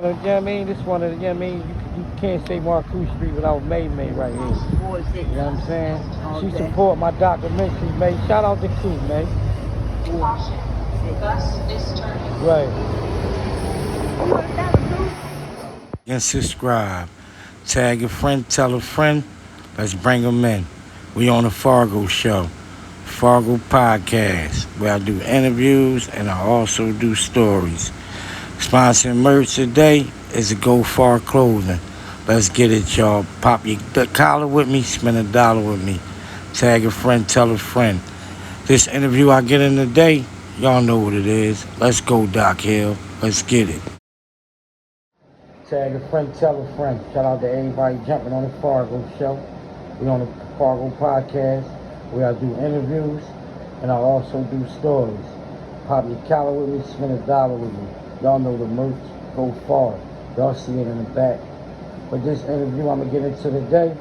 You know what I mean? This one of the, you know what I mean? You can't say Marcoux Street without May May right here. You know what I'm saying? She support my documentary, May. Shout out to Q, May. Caution. Bus is turning. Right. And subscribe. Tag a friend, tell a friend. Let's bring them in. We on the Fargo Show, Fargo Podcast, where I do interviews and I also do stories. Sponsoring merch today is a Go Far Clothing. Let's get it, y'all. Pop your collar with me, spend $1 with me. Tag a friend, tell a friend. This interview I get in today, y'all know what it is. Let's go, Doc Hill. Let's get it. Tag a friend, tell a friend. Shout out to everybody jumping on the Fargo Show. We on the Fargo Podcast, where I do interviews and I also do stories. Pop your collar with me, spend $1 with me. Y'all know the merch, go far. Y'all see it in the back. But this interview I'm gonna get into today,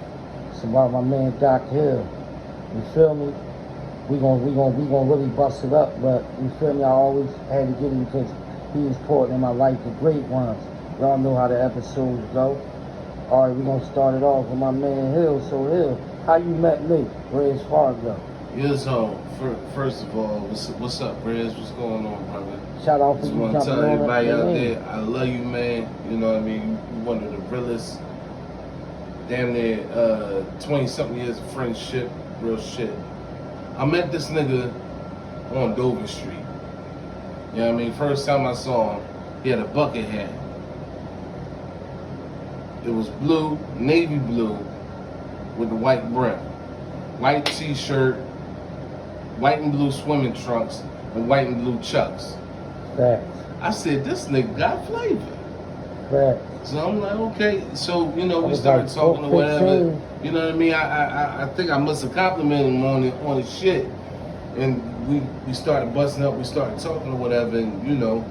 it's about my man Doc Hill. You feel me? We gonna really bust it up, but you feel me? I always had to get him because he is important in my life, the great ones. Y'all know how the episodes go. All right, we gonna start it off with my man Hill. So Hill, how you met me? Where's Fargo? Yeah, so first of all, what's up, Briz? What's going on, brother? Shout out for Just you want to jumping tell on everybody out man. there, I love you, man. You know what I mean? You one of the realest, damn near 20-something years of friendship, real shit. I met this nigga on Dover Street. You know what I mean? First time I saw him, he had a bucket hat. It was blue, navy blue, with the white brim. White t-shirt, white and blue swimming trunks, and white and blue chucks. Facts. I said, this nigga got flavor. Facts. So I'm like, okay. So, you know, I we was started like talking or whatever. 15. You know what I mean? I think I must have complimented him on his shit. And we started busting up, we started talking or whatever, and you know,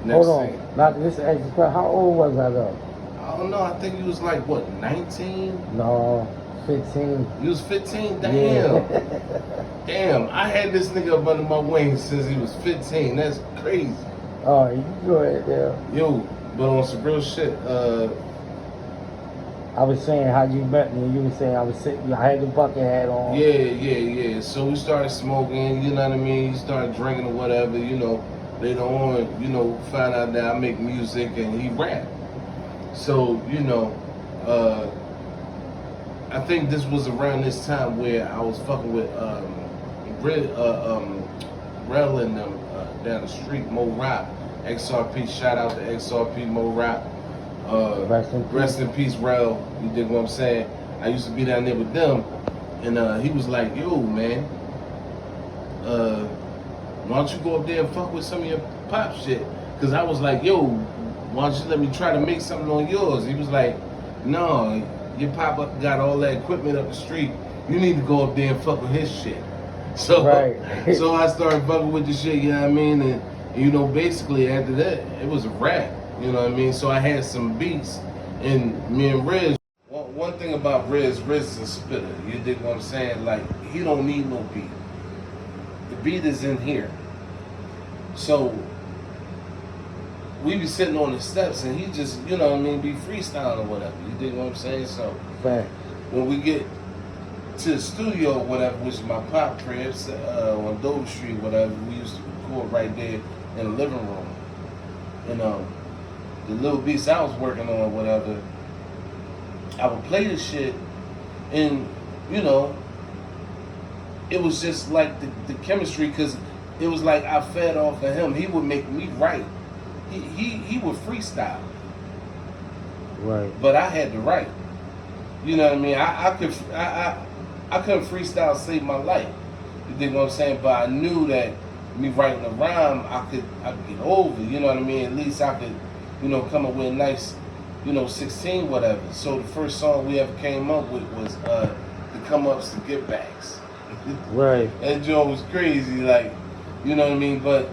next Hold on. thing. Not this extra question. How old was I though? I don't know, I think he was like, what, 19? No, 15. He was 15? Damn. Yeah. Damn, I had this nigga up under my wing since he was 15. That's crazy. Oh, you go ahead there. Yo, but on some real shit, I was saying how you met me. You were saying I was sitting. I had the bucket hat on. yeah. So we started smoking, you know what I mean? He started drinking or whatever, you know. Later on, you know, found out that I make music and he rap. So, you know, I think this was around this time where I was fucking with Rel and them down the street, Mo Rap, XRP. Shout out to XRP, Mo Rap. Rest in peace, Rel. You dig what I'm saying? I used to be down there with them, and he was like, "Yo, man, why don't you go up there and fuck with some of your pop shit?" Because I was like, "Yo, why don't you let me try to make something on yours?" He was like, "No, your pop got all that equipment up the street. You need to go up there and fuck with his shit." So, Right. so I started fucking with the shit. You know what I mean? And you know, basically after that, it was a rap. You know what I mean? So I had some beats, and me and Riz. One thing about Riz is a spitter. You dig what I'm saying? Like, he don't need no beat. The beat is in here. So we be sitting on the steps, and he just, you know what I mean, be freestyling or whatever. You dig what I'm saying? So Facts. when we get to the studio or whatever, which is my pop cribs on Dover Street, whatever, we used to record right there in the living room. And the little beats I was working on, whatever, I would play the shit, and you know, it was just like the chemistry, because it was like I fed off of him. He would make me write. He would freestyle, Right. but I had to write. You know what I mean? I couldn't freestyle save my life. You dig what I'm saying? But I knew that me writing a rhyme, I could get over. You know what I mean? At least I could, you know, come up with a nice, you know, 16 whatever. So the first song we ever came up with was the Come Ups to Get Backs. Right. That joint was crazy, like, you know what I mean? But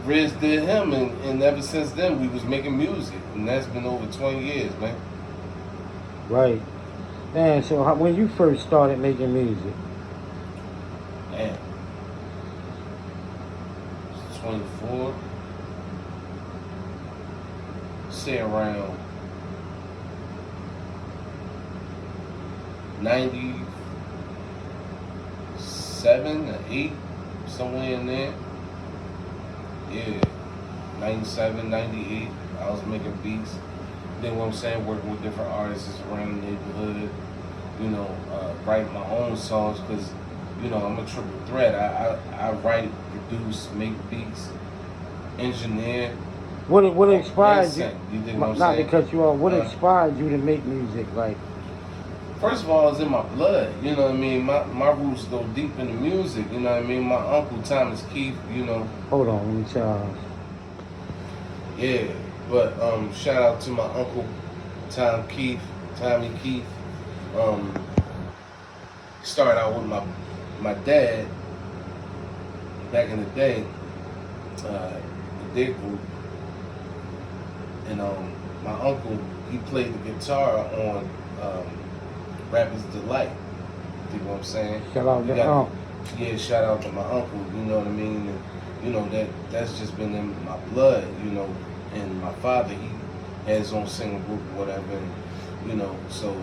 Riz did him, and ever since then we was making music, and that's been over 20 years, man. Right. Man, so when you first started making music? Man, 24. say around 97 or 8, somewhere in there. Yeah, 97, 98. I was making beats. Then what I'm saying, working with different artists around the neighborhood. Write my own songs because, I'm a triple threat. I write, produce, make beats, engineer. What inspired and you? sing. You dig what I'm Not to saying? cut you off. What inspired you to make music? Like, First of all, it's in my blood. You know what I mean? My roots go deep into music. You know what I mean? My uncle Thomas Keith. hold on, let me charge. Yeah. But shout out to my uncle Tommy Keith. Started out with my dad back in the day. The Dick Group. And my uncle, he played the guitar on Rapper's Delight. You know what I'm saying? Shout out to Uncle. Yeah, shout out to my uncle, you know what I mean? And, that's just been in my blood, and my father, he had his own singing group or whatever, and, so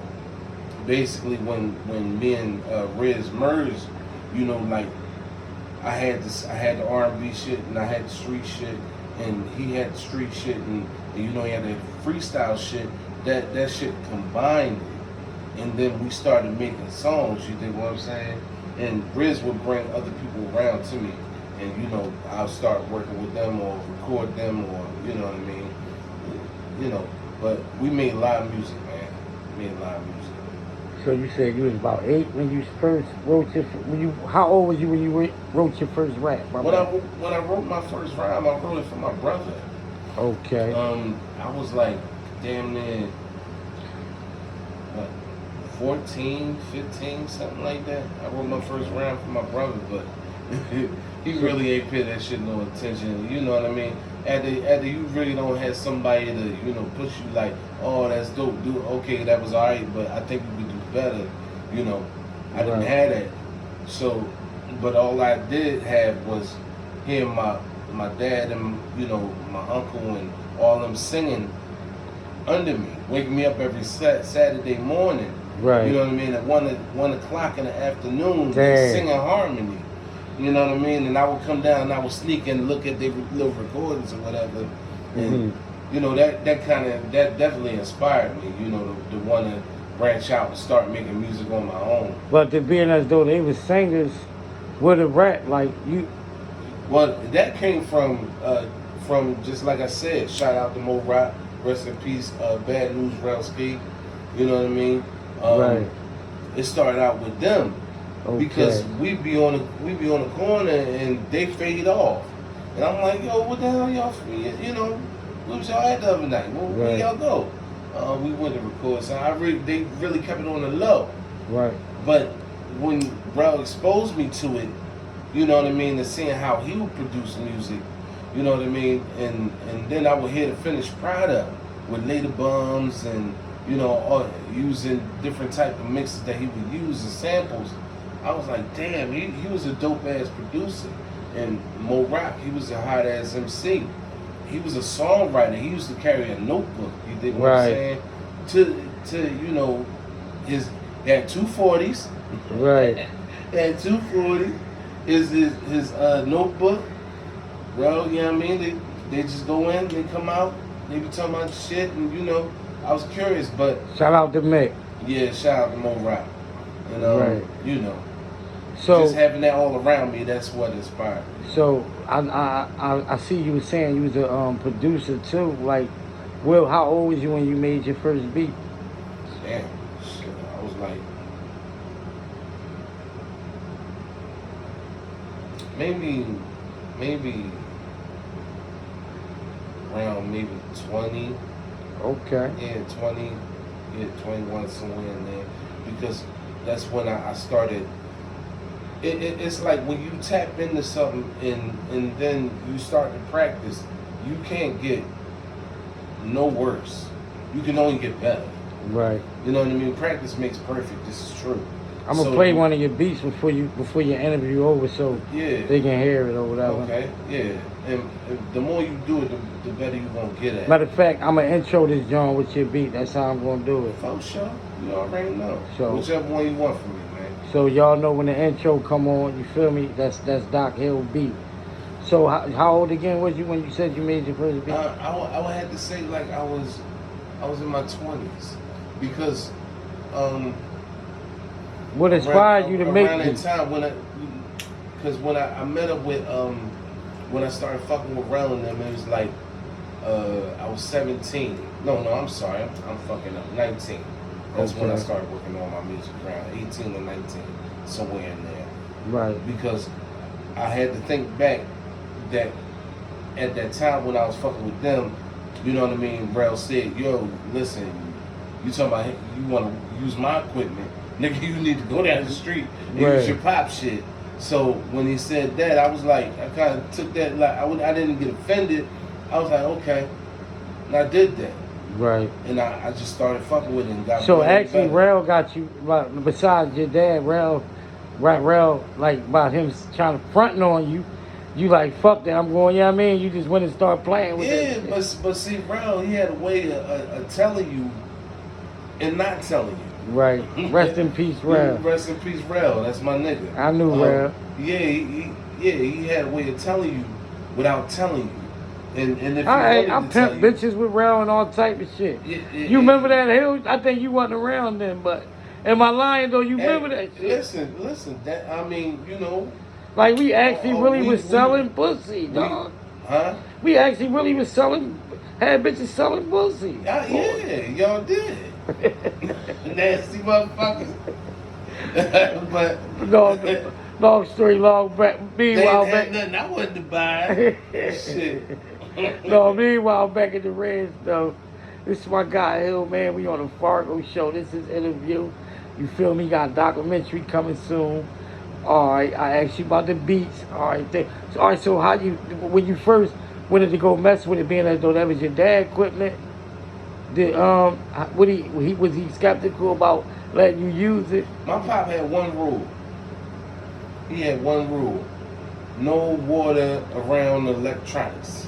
basically when me and Riz merged, like I had the R&B shit and I had the street shit, and he had the street shit, and he had the freestyle shit. That shit combined it, and then we started making songs. You dig what I'm saying? And Riz would bring other people around to me, and I'll start working with them or record them, or you know what I mean. But we made live music, man. So you said you was about 8 when you first wrote how old was you when you wrote your first rap? When I wrote my first rhyme, I wrote it for my brother. Okay. I was like damn near 14, 15, something like that. I wrote my first rhyme for my brother, but he really ain't paid that shit no attention. You know what I mean? After you really don't have somebody to, push you like, oh, that's dope, dude. Okay, that was alright, but I think we could do better. I didn't have that. So, but all I did have was hearing my dad and, my uncle and all them singing under me, waking me up every Saturday morning. Right. You know what I mean? At 1 o'clock in the afternoon, Damn. singing harmony. You know what I mean? And I would come down and I would sneak and look at their little recordings or whatever. And, that definitely inspired me, to want to branch out and start making music on my own. But to being as though they were singers with a rap, like you. Well, that came from just like I said, shout out to Mo Rock, rest in peace, Bad News Rowski. You know what I mean? Right. It started out with them. Okay. Because we be on the corner and they fade off, and I'm like, yo, what the hell y'all? Where was y'all at the other night? Where y'all go? We went to record, so they really kept it on the low. Right. But when Rel exposed me to it, you know what I mean, and seeing how he would produce music, you know what I mean, and then I would hear the finished product with Later Bums and using different type of mixes that he would use and samples. I was like, damn, he was a dope ass producer. And Mo Rock, he was a hot ass MC. He was a songwriter. He used to carry a notebook. You dig what I'm saying? To he had 240s. Right. He had 240s. His notebook. Well, you know what I mean? They just go in, they come out, they be talking about shit, and I was curious, but Shout out to Mick. yeah, shout out to Mo Rock. Right. So just having that all around me, that's what inspired me. So I see you were saying you was a producer too. Like, Will, how old was you when you made your first beat? Damn, shit, I was like maybe around 20. Okay. Yeah, 20, 21, somewhere in there. Because that's when I started. It's like when you tap into something and then you start to practice, you can't get no worse. You can only get better. Right. You know what I mean? Practice makes perfect. This is true. I'm gonna So play one of your beats before your interview over, so Yeah. they can hear it or whatever. Okay. Yeah. And the more you do it, the better you gonna get at it. Matter of fact, I'm gonna intro this John with your beat. That's how I'm gonna do it. For sure. You already know. So- Whichever one you want from me, man. So y'all know when the intro come on, you feel me? That's Doc Hill beat. So how old again was you when you said you made your first beat? I would have to say like I was in my 20s because What inspired you to make around that this? time because when I met up with when I started fucking with Rel and them, it was like I was 17. No, I'm sorry, I'm fucking up. 19. That's when I Okay. started working on my music, around 18 or 19, somewhere in there. Right. Because I had to think back that at that time when I was fucking with them, you know what I mean, Rel said, yo, listen, you talking about you want to use my equipment, nigga, you need to go down the street and Right. use your pop shit. So when he said that, I was like, I kind of took that, like, I didn't get offended. I was like, okay. And I did that. Right. And I just started fucking with it and got So better and actually, better. Rel got you. Besides your dad, Rel, like about him trying to fronting on you. You like fuck that. I'm going. Yeah, I mean, you just went and started playing with Yeah, that shit. but see, Rel, he had a way of telling you and not telling you. Right. Rest in peace, Rel. Rest in peace, Rel. That's my nigga. I knew Rel. Yeah, he had a way of telling you without telling you. And if you I wanted to tell pimp you, bitches with Rel and all type of shit. Yeah, You remember that Hill? I think you wasn't around then, but am I lying though? You Hey, remember that shit? Listen. That I mean, you know, Like we actually really we- was we- selling pussy, dog. huh? We actually really was had bitches selling pussy. Yeah, y'all did. Nasty motherfuckers. But Long story long back. they Meanwhile had back. nothing I wanted to buy. Shit. No, meanwhile back in the Reds though. This is my guy Hill, man. We on the Fargo show. This is interview. You feel me? Got a documentary coming soon. All right, I asked you about the beats. All right, so how you when you first wanted to go mess with it, being as though that was your dad equipment? Did was he skeptical about letting you use it? My pop had one rule. He had one rule. No water around the electronics.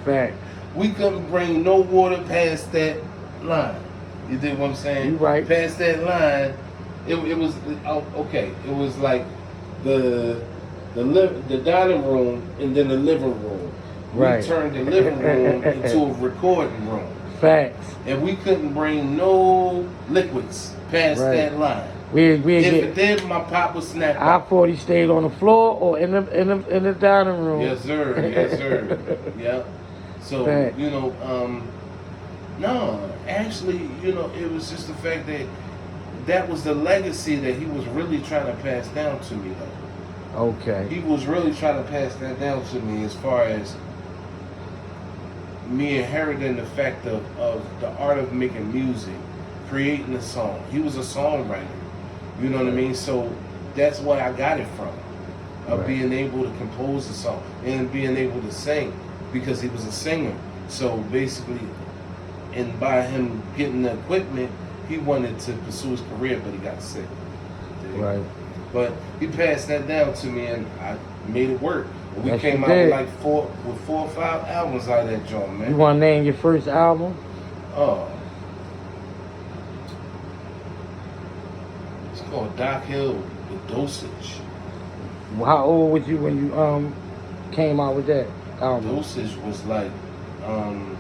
Fact. We couldn't bring no water past that line. You dig what I'm saying? You right. Past that line, it was okay. It was like the dining room and then the living room. Right. We turned the living room into a recording room, Facts. and we couldn't bring no liquids past Right. that line. We If get it did, my pop would snap out. I-40 stayed on the floor or in the dining room. Yes, sir. Yes, sir. Yeah. So, Fact. you know, no, actually, you know, it was just the fact that was the legacy that he was really trying to pass down to me, though. Okay. He was really trying to pass that down to me as far as me inheriting the fact of the art of making music, creating a song. He was a songwriter. You know what I mean? So that's where I got it from. Of Right. being able to compose a song and being able to sing because he was a singer. So basically, and by him getting the equipment, he wanted to pursue his career, but he got sick. Right. But he passed that down to me, and I made it work. And we Yes, came you out with did. like four or five albums out of that joint, man. You want to name your first album? Oh. It's called Doc Hill, The Dosage. How old was you when you came out with that album? Dosage was like, damn.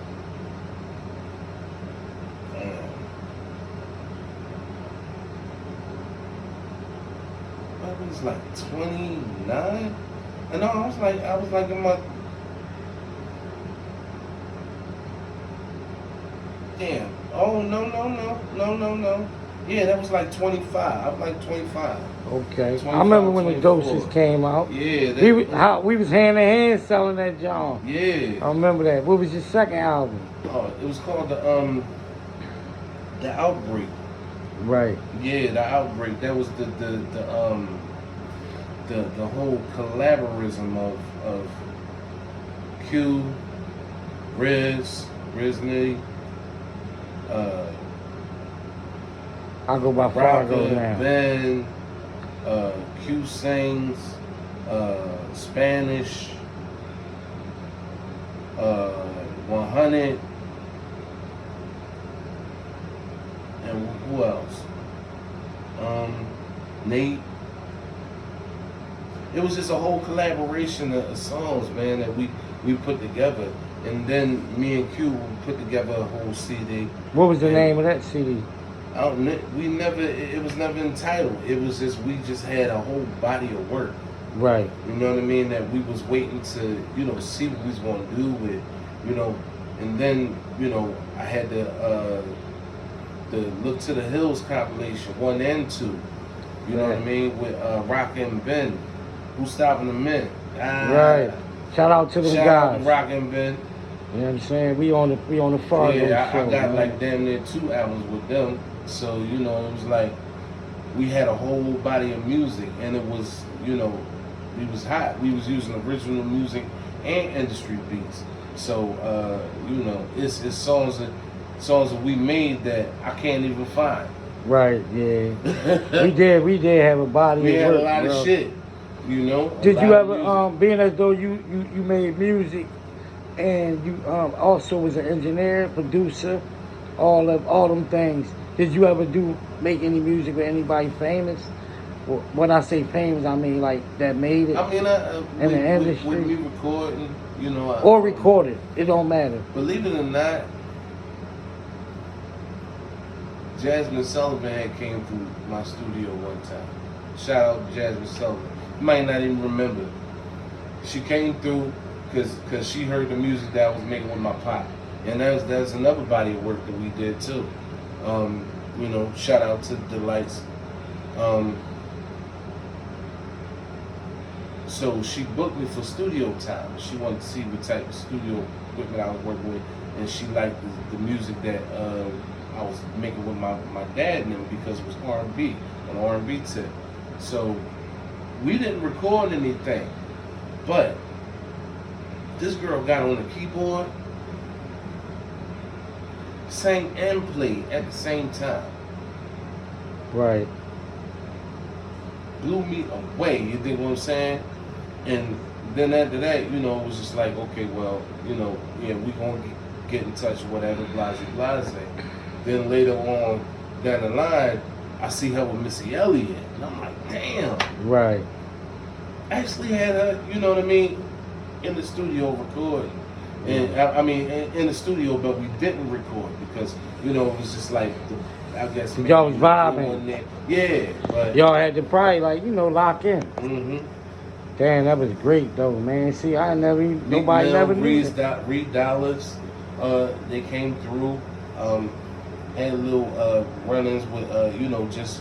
I was like 29. And no, I was like in my. Damn. Oh no. Yeah, that was like 25. I was like 25. Okay. 25, I remember when the 24. Doses came out. Yeah. We was hand in hand selling that John. Yeah. I remember that. What was your second album? Oh, it was called the Outbreak. Right. Yeah, the Outbreak. That was the whole collaborism of Q, Rizney, I go by Fargo now. Ben, Q Sings, Spanish, 100, and who else? Nate. It was just a whole collaboration of songs, man, that we put together. And then me and Q put together a whole CD. What was the name of that CD? It was never entitled. It was just, we just had a whole body of work. Right. You know what I mean? That we was waiting to, see what we was going to do with, and then, I had the Look to the Hills compilation, 1 and 2. You know what I mean? With Rock and Ben. Who's Stopping the Men? Right. Shout out to them Shout guys. out to Rock and Ben. You know what I'm saying? We on the Fargo Yeah, show, I got man. like damn near 2 albums with them. So, it was like we had a whole body of music, and it was, we was hot. We was using original music and industry beats. So, it's songs that we made that I can't even find. Right, yeah. we did have a body We of had work, a lot bro. of shit, Did you ever, being as though you made music and you also was an engineer, producer, all them things, did you ever make any music with anybody famous? When I say famous, I mean like that made it in the industry? With me recording, or recorded, it don't matter. Believe it or not, Jasmine Sullivan had came through my studio one time. Shout out to Jasmine Sullivan. You might not even remember. She came through because she heard the music that I was making with my pop. And that's another body of work that we did too. Shout out to Delights. So she booked me for studio time. She wanted to see what type of studio equipment I was working with, and she liked the music that I was making with my dad and them, because it was R&B, an R&B tip. So we didn't record anything, but this girl got on the keyboard, sang and played at the same time. Right. Blew me away, you think what I'm saying? And then after that, it was just like, okay, well, yeah, we gonna get in touch or whatever, blase. Then later on down the line, I see her with Missy Elliott, and I'm like, damn. Right. Actually had her, you know what I mean, in the studio recording. And in the studio, but we didn't record because, it was just like, I guess. Y'all was vibing. Yeah, but. Y'all had to probably lock in. Mm-hmm. Damn, that was great though, man. See, nobody never knew. Reed Dollars, they came through, had little run-ins with,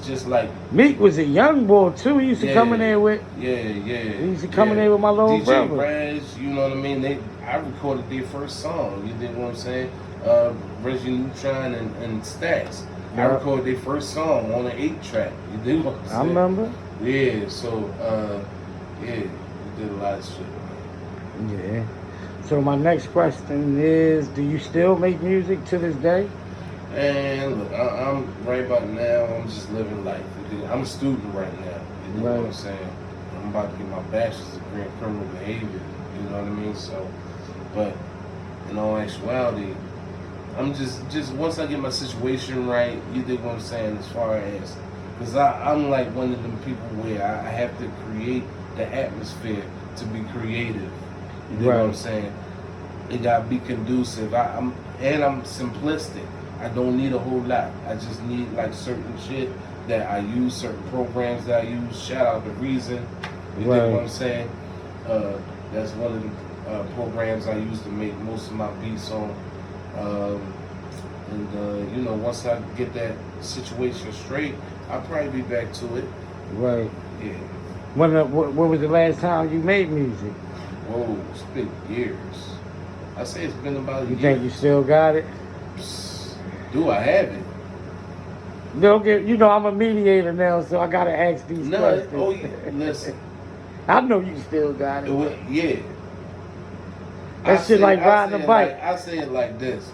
just like. Meek was a young boy too. He used to come in there with. Yeah. He used to come in there with my little brother. DJ Raz, you know what I mean? I recorded their first song. You dig what I'm saying? Reggie Neutron and Stacks. I recorded their first song on an 8-track. You dig what I'm saying? I remember. Yeah. So. Yeah, we did a lot of shit. Yeah. So my next question is, do you still make music to this day? And look, I'm right about now, I'm just living life. I'm a student right now. You know what I'm saying? I'm about to get my bachelor's degree in criminal behavior. You know what I mean? So, but in all actuality, I'm just once I get my situation right, you dig what I'm saying, as far as, because I'm like one of them people where I have to create the atmosphere to be creative. You know what I'm saying? It gotta be conducive. I'm simplistic. I don't need a whole lot. I just need like certain shit that I use, certain programs that I use. Shout out to Reason. You know what I'm saying? That's one of the programs I use to make most of my beats on. Once I get that situation straight, I'll probably be back to it. Right. Yeah. When was the last time you made music? Whoa, it's been years. I say it's been about a year. You think you still got it? Do I have it? I'm a mediator now, so I gotta ask these questions. Oh, yeah. Listen. I know you still got it. Yeah. That shit like riding a bike. I say it like this.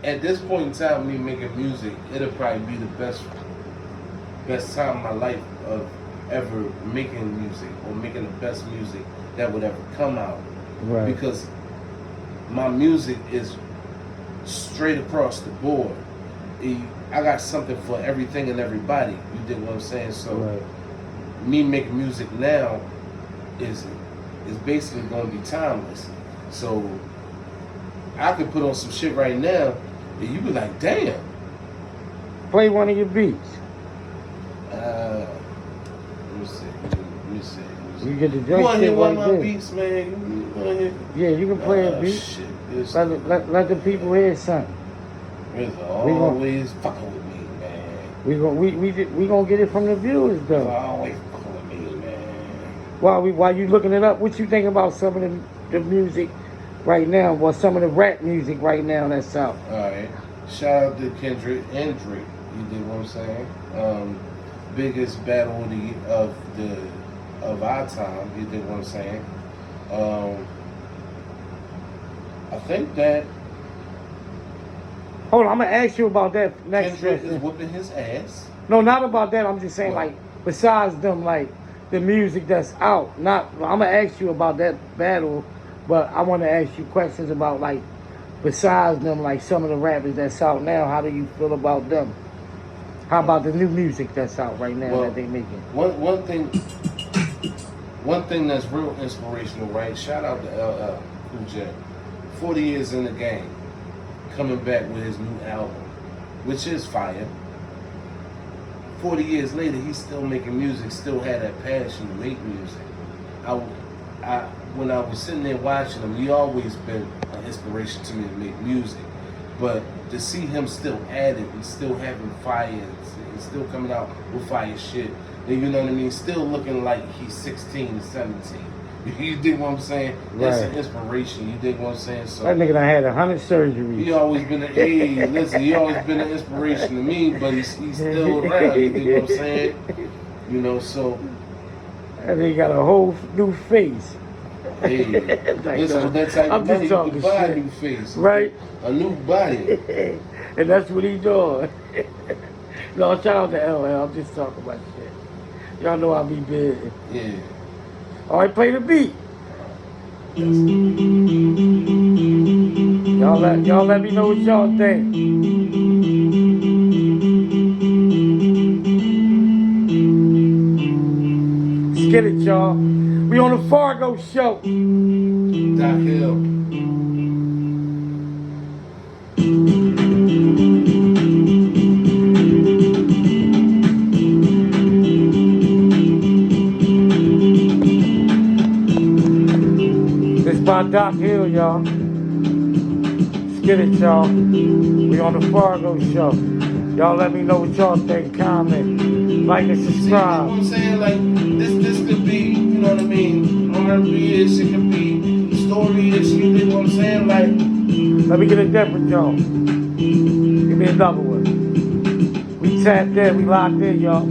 at this point in time, me making music, it'll probably be the best time of my life of ever making music or making the best music that would ever come out. Right. Because my music is straight across the board. I got something for everything and everybody. You dig what I'm saying? So Right. me making music now is basically going to be timeless. So I could put on some shit right now, and you be like, damn. Play one of your beats. Let me see. You get the You want to joystick hear one right of my there. beats, man? You want to hear? Yeah, you can play a beat. Shit, this Let the people hear something. is always fucking with me, man. We gonna get it from the viewers It's though. always fucking with me, man. While you looking it up, what you think about some of the music right now? Well, some of the rap music right now that's out. All right. Shout out to Kendrick and Drake. You dig what I'm saying? Biggest battle of our time. You dig what I'm saying? I think that Hold on, I'm gonna ask you about that next Kendrick is question. whooping his ass. No, not about that. I'm just saying, What? like, besides them, like the music that's out. Not, I'm gonna ask you about that battle, but I want to ask you questions about like, besides them, like some of the rappers that's out now. How do you feel about them? How about the new music that's out right now Well, that they making? One thing that's real inspirational, right? Shout out to LL Cool J. 40 years in the game, coming back with his new album, which is fire. 40 years later, he's still making music, still had that passion to make music. When I was sitting there watching him, he always been an inspiration to me to make music. But to see him still at it and still having fire and still coming out with fire shit, and you know what I mean, still looking like he's 16, 17. You dig what I'm saying? That's an Right. inspiration. You dig what I'm saying? So That nigga done had 100 surgeries. he always been he always been an inspiration to me, but he's still around. You dig what I'm saying? You know, so And he got a whole new face. hey, listen, with that type I'm of just money, you talking can buy a shit. new face, Right? a new body. And that's what he doing. No, shout out to LL. I'm just talking about shit. Y'all know I be busy. Yeah. All right, play the beat. Y'all let me know what y'all think. Let's get it, y'all. We on the Fargo show. Doc Hill. This by Doc Hill, y'all. Let's get it, y'all. We on the Fargo show. Y'all let me know what y'all think. Comment, like, and See, you know subscribe. what I'm saying? Like, this could be, you know what I mean, R&B-ish, it could be story-ish, you dig what I'm saying? Like, Let me get a different y'all. Give me another one. We tapped in, we locked in, y'all.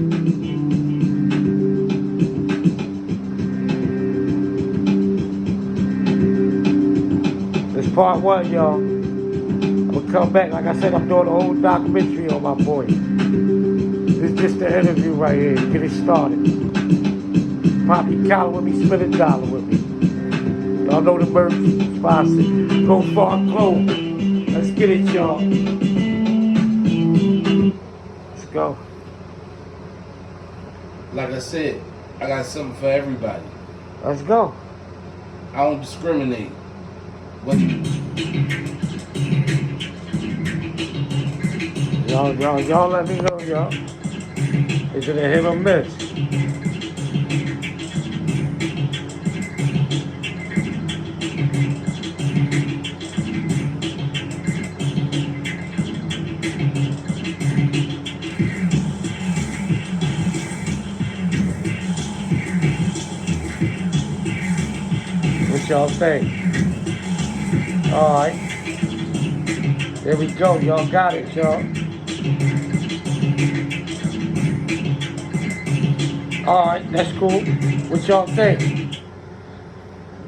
This part one, y'all. I'm gonna come back. Like I said, I'm doing a whole documentary on my boy. This is just the interview right here. Get it started. Poppy collar with me, spend $1 with me. Y'all know the merch sponsor. Go far clothes. Let's get it, y'all. Let's go. like I said, I got something for everybody. Let's go. I don't discriminate. What Y'all let me know, y'all. Is it a hit or miss? What y'all think? All right. There we go. Y'all got it, y'all. All right, that's cool. What y'all think?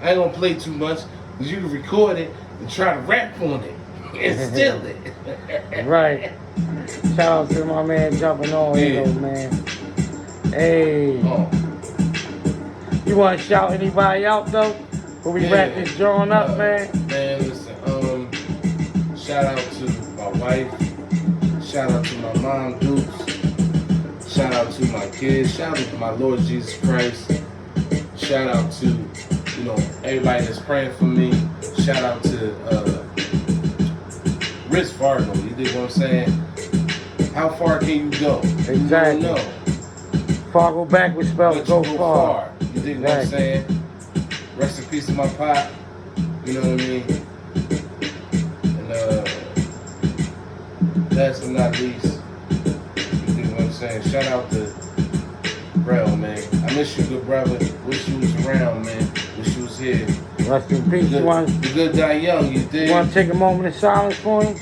I ain't gonna play too much, because you can record it and try to rap on it. and steal it. Right. Shout out to my man jumping on here, though, man. Hey. Oh, You want to shout anybody out, though? Before we wrap this joint up, man? Man, listen, shout out to my wife. Shout out to my mom, Dukes. Shout out to my kids. Shout out to my Lord Jesus Christ. Shout out to, everybody that's praying for me. Shout out to Rich Fargo. You dig what I'm saying? How far can you go? Exactly. You don't know. Fargo backwards spells But go you far. You dig what I'm saying? Rest in peace to my pop. You know what I mean? And last but not least, you dig what I'm saying? Shout out to Rel, man. I miss you, good brother. Wish you was around, man. Wish you was here. Rest in peace. The good die young, you dig? You want to take a moment of silence for him?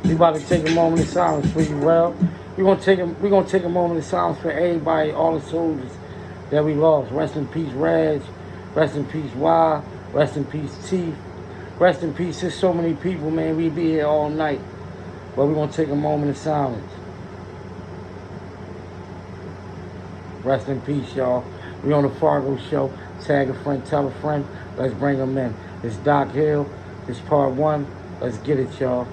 We about to take a moment of silence for you, Rel. We're gonna take a moment of silence for everybody, all the soldiers that we lost. Rest in peace, Reg. Rest in peace, Y. Rest in peace, T. Rest in peace. There's so many people, man. We be here all night, but we're gonna take a moment of silence. Rest in peace, y'all. We on the Fargo Show. Tag a friend, tell a friend. Let's bring them in. It's Doc Hill. It's part 1. Let's get it, y'all.